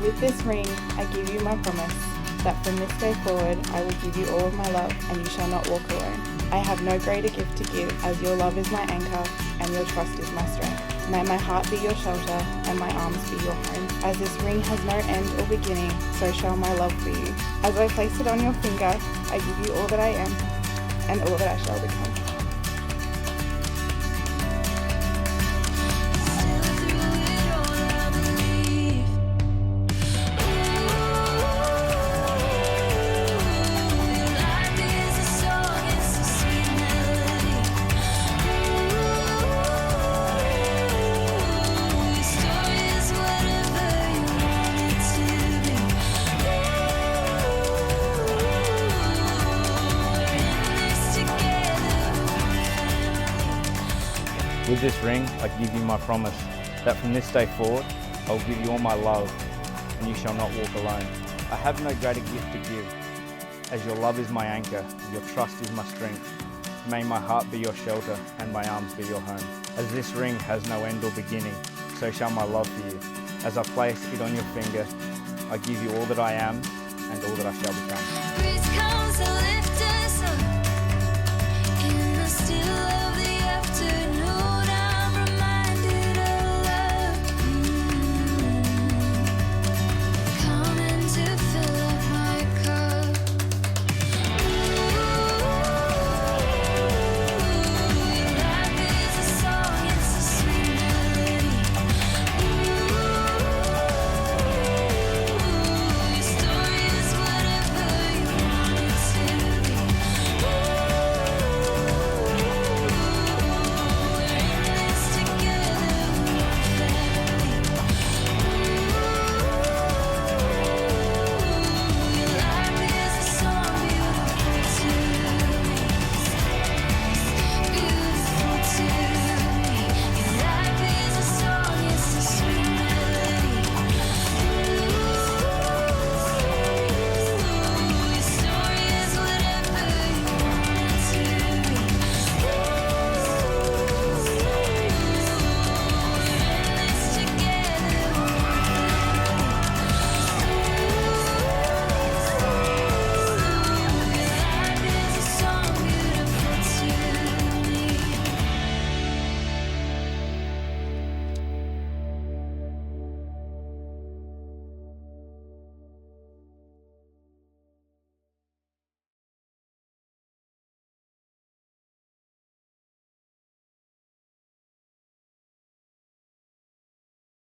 With this ring, I give you my promise that from this day forward, I will give you all of my love, and you shall not walk alone. I have no greater gift to give, as your love is my anchor, and your trust is my strength. May my heart be your shelter, and my arms be your home. As this ring has no end or beginning, so shall my love for you. As I place it on your finger, I give you all that I am, and all that I shall become. With this ring, I give you my promise that from this day forward, I will give you all my love, and you shall not walk alone. I have no greater gift to give, as your love is my anchor, your trust is my strength. May my heart be your shelter, and my arms be your home. As this ring has no end or beginning, so shall my love for you. As I place it on your finger, I give you all that I am, and all that I shall become.